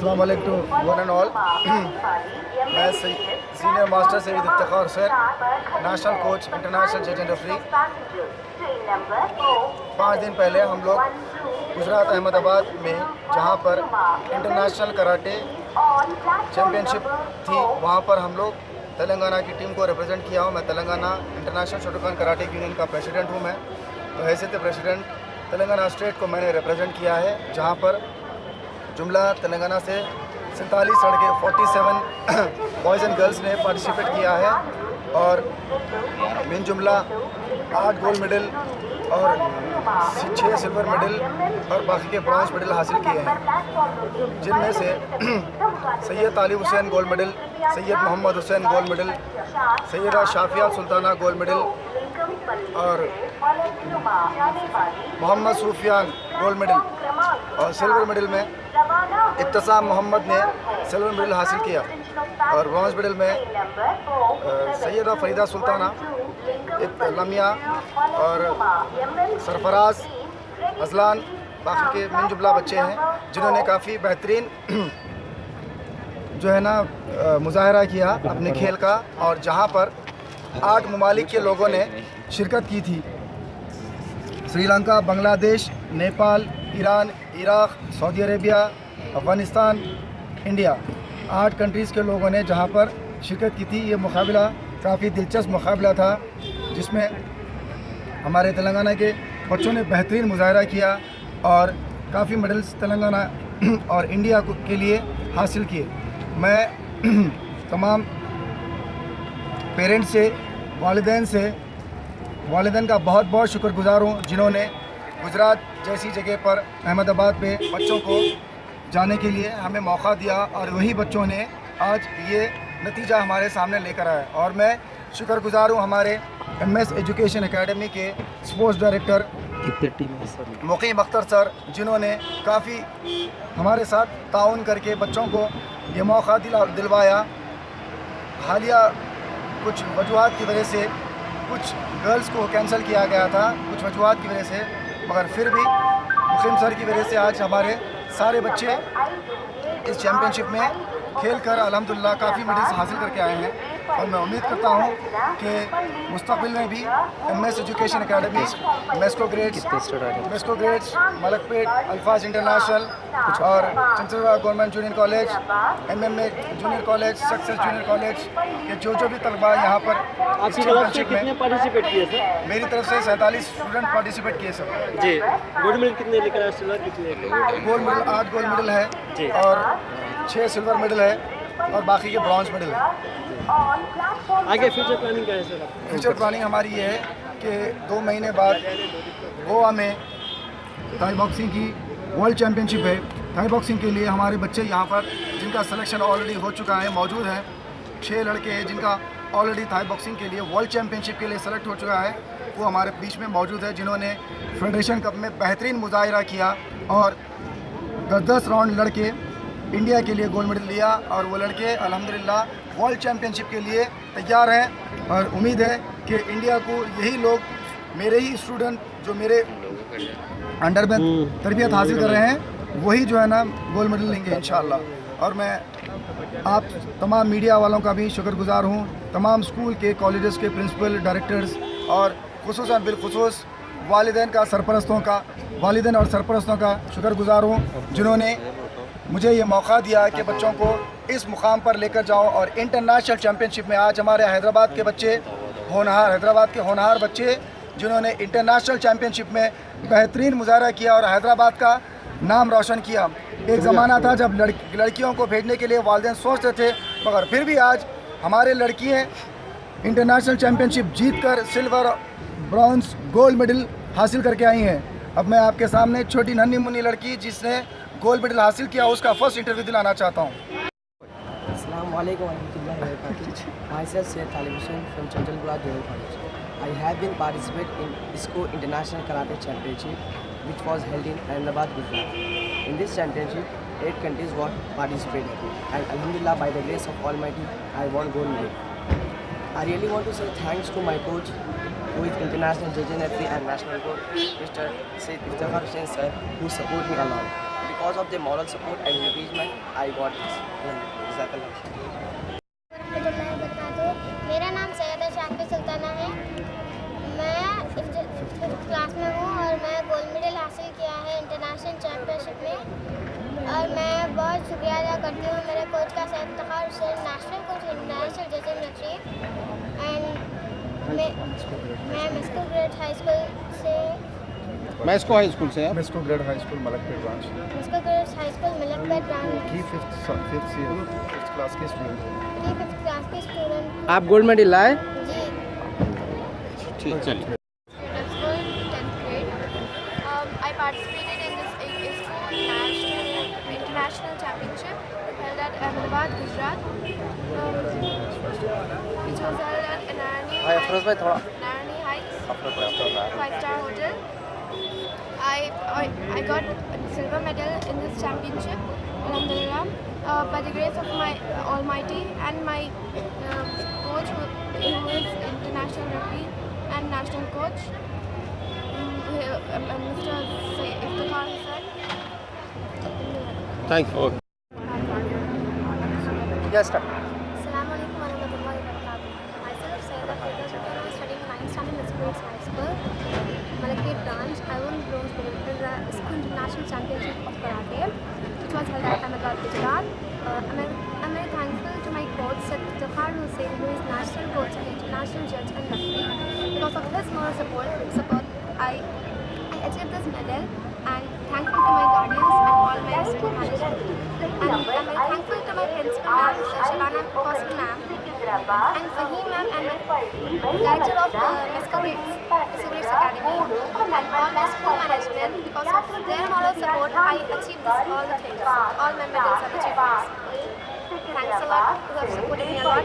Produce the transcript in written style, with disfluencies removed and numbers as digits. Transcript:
अस्सलाम वालेकुम to one and all. मैं senior master Syed Iftikhar Hussain, national coach, international जज एंड रेफरी। 5 दिन पहले हम लोग गुजरात अहमदाबाद में, जहां पर इंटरनेशनल कराटे चैम्पियनशिप थी, वहां पर हम लोग तेलंगाना की टीम को रिप्रेजेंट किया हूँ। मैं तेलंगाना इंटरनेशनल शोटोकान कराटे यूनियन का प्रेसिडेंट हूँ। मैं तो हैसियत प्रेसिडेंट तेलंगाना स्टेट को मैंने रिप्रेजेंट किया है, जहाँ पर जुमला तेलंगाना से 47 लड़के 47 बॉयज़ एंड गर्ल्स ने पार्टिसिपेट किया है और मिन जुमला 8 गोल्ड मेडल और 6 सिल्वर मेडल और बाकी के ब्रॉन्ज मेडल हासिल किए हैं, जिनमें से Syed Talib Hussain gold medal, Syed Mohammed Hussain gold medal, Syeda Shafia Sultana gold medal और मोहम्मद सूफियान गोल्ड मेडल, और सिल्वर मेडल में इब्तिसाम मोहम्मद ने सिल्वर मेडल हासिल किया और ब्रॉन्ज मेडल में सैयदा फरीदा सुल्ताना, लमिया और सरफराज अजलान बाकी के मिन जुमला बच्चे हैं, जिन्होंने काफ़ी बेहतरीन जो है ना मुजाहरा किया अपने खेल का, और जहां पर 8 ममालिक के लोगों ने शिरकत की थी। Sri Lanka, Bangladesh, Nepal, Iran, Iraq, Saudi Arabia, Afghanistan, India, 8 countries के लोगों ने जहां पर शिरकत की थी। ये मुकाबला काफ़ी दिलचस्प मुकाबला था, जिसमें हमारे तेलंगाना के बच्चों ने बेहतरीन मुजाहरा किया और काफ़ी मेडल्स तेलंगाना और इंडिया के लिए हासिल किए। मैं तमाम पेरेंट्स से, वालिदैन का बहुत बहुत शुक्रगुजार हूँ, जिन्होंने गुजरात जैसी जगह पर अहमदाबाद में बच्चों को जाने के लिए हमें मौका दिया, और वही बच्चों ने आज ये नतीजा हमारे सामने लेकर आया। और मैं शुक्रगुजार हूँ हमारे MS एजुकेशन एकेडमी के स्पोर्ट्स डायरेक्टर मुकीम अख्तर सर, जिन्होंने काफ़ी हमारे साथ ताउन करके बच्चों को ये मौका दिलवाया। हालिया कुछ वजूहात की वजह से कुछ गर्ल्स को कैंसिल किया गया था, कुछ वजूहात की वजह से, मगर फिर भी मुकीम सर की वजह से आज हमारे सारे बच्चे इस चैम्पियनशिप में खेलकर अल्हम्दुलिल्लाह काफ़ी मेडल्स हासिल करके आए हैं। और मैं उम्मीद करता हूँ कि मुस्तक़बिल में भी MS education academy, Mesco grades, Malakpet, Alfaz international और Chandrava government junior college, MMA junior college, success junior college के जो भी तलबा यहाँ पर आपकी तरफ से कितने पार्टिसिपेट किए सर? मेरी तरफ से 47 स्टूडेंट पार्टिसिपेट किए सर। जी, गोल्ड मेडल कितने लेकर आए? सिल्वर कितने? गोल्ड मेडल 8 गोल्ड मेडल है जी, और 6 सिल्वर मेडल है और बाकी के ब्रॉन्ज मेडल है। आगे फ्यूचर प्लानिंग क्या है सर? फ्यूचर प्लानिंग हमारी ये है कि 2 महीने बाद गोवा में थाई बॉक्सिंग की वर्ल्ड चैम्पियनशिप है। थाई बॉक्सिंग के लिए हमारे बच्चे यहाँ पर, जिनका सिलेक्शन ऑलरेडी हो चुका है, मौजूद हैं। 6 लड़के हैं जिनका ऑलरेडी थाई बॉक्सिंग के लिए वर्ल्ड चैम्पियनशिप के लिए सेलेक्ट हो चुका है, वो हमारे बीच में मौजूद है, जिन्होंने फेडरेशन कप में बेहतरीन मुजाहिरा किया और 10-10 राउंड लड़के इंडिया के लिए गोल्ड मेडल लिया। और वो लड़के अल्हम्दुलिल्लाह वर्ल्ड चैम्पियनशिप के लिए तैयार हैं, और उम्मीद है कि इंडिया को यही लोग, मेरे ही स्टूडेंट जो मेरे अंडर में तरबियत हासिल कर रहे हैं, वही जो है ना गोल्ड मेडल लेंगे इंशाअल्लाह। और मैं आप तमाम मीडिया वालों का भी शुक्रगुजार हूँ, तमाम स्कूल के, कॉलेजेस के प्रिंसिपल, डायरेक्टर्स और खुसूसन बिलखुसूस वालिदैन और सरपरस्तों का शुक्रगुजार हूँ, जिन्होंने मुझे ये मौका दिया कि बच्चों को इस मुकाम पर लेकर जाऊं। और इंटरनेशनल चैम्पियनशिप में आज हमारे हैदराबाद के होनहार बच्चे, जिन्होंने इंटरनेशनल चैम्पियनशिप में बेहतरीन मुजाहरा किया और हैदराबाद का नाम रोशन किया। एक ज़माना था जब लड़कियों को भेजने के लिए वालिदैन सोचते थे, मगर फिर भी आज हमारे लड़कियाँ इंटरनेशनल चैम्पियनशिप जीतकर सिल्वर, ब्रॉन्ज, गोल्ड मेडल हासिल करके आई हैं। अब मैं आपके सामने एक छोटी नन्ही मुन्नी लड़की जिसने गोल्ड मेडल हासिल किया, उसका फर्स्ट इंटरव्यू दिलाना चाहता हूँ। Assalamu alaikum warahmatullahi wabarakatuh. Myself Sayyid Talib Hussain from Chandragula Junior College. I have been participating in ISCO International Karate Championship, which was held in Ahmedabad, Gujarat. In this championship, 8 countries were participating, and alhamdulillah, by the grace of Almighty, I won gold medal. I really want to say thanks to my coach, who is international judge and national coach, Mr. Sayyid Iftihar Hussain sir, who support me a lot. because of their moral support and encouragement, I got this. मैं बता दूँ, मेरा नाम सैयदा शानवी सुल्ताना है। मैं 5th class में हूँ और मैं गोल्ड मेडल हासिल किया है इंटरनेशनल चैम्पियनशिप में। और मैं बहुत शुक्रिया अदा करती हूँ मेरे कोच का Syed Iftikhar Hussain, national coach international judging Rashid. And मैं मिस्को ग्रेड हाई स्कूल से मैस्को हाई स्कूल से आप? Mesco grade high school Malakpet branch Mesco grade high school Malakpet branch की 5th क्लास के स्टूडेंट हैं। की 5th क्लास के स्टूडेंट। आप गोल्ड मेडल लाए? जी। ठीक चलिए। School, 10th grade. I participated in this ISCO International Championship held at Ahmedabad, Gujarat, which was held at Narani Heights, 5-star hotel. I got a silver medal in this championship, alhamdulillah, by the grace of my Almighty and my coach, who is international referee and national coach, Mr. Iftikhar Hussain. Thank you. Yes, sir. Assalamualaikum warahmatullahi wabarakatuh. Myself, Sayyidah Firdaus Sultana, studying 9th standard in Miss High School, Malakpet branch. I won bronze medal in the ISCO International Championship of Karate, which was held at Ahmedabad, Gujarat. I'm very thankful to my coach, Sayyid Iftikhar Hussain, who is national coach and international judge and referee. Because of his moral support, I achieved this medal, and thankful to my guardians and all my school management. And I'm very thankful to my principal ma'am, Shabana Qasim ma'am, and Fahim ma'am, and my director of Misko Grades Academy, and all my school management. Because of their moral support, I achieved all the things. All my medals have achieved this. Thanks a lot. You have supported me a lot.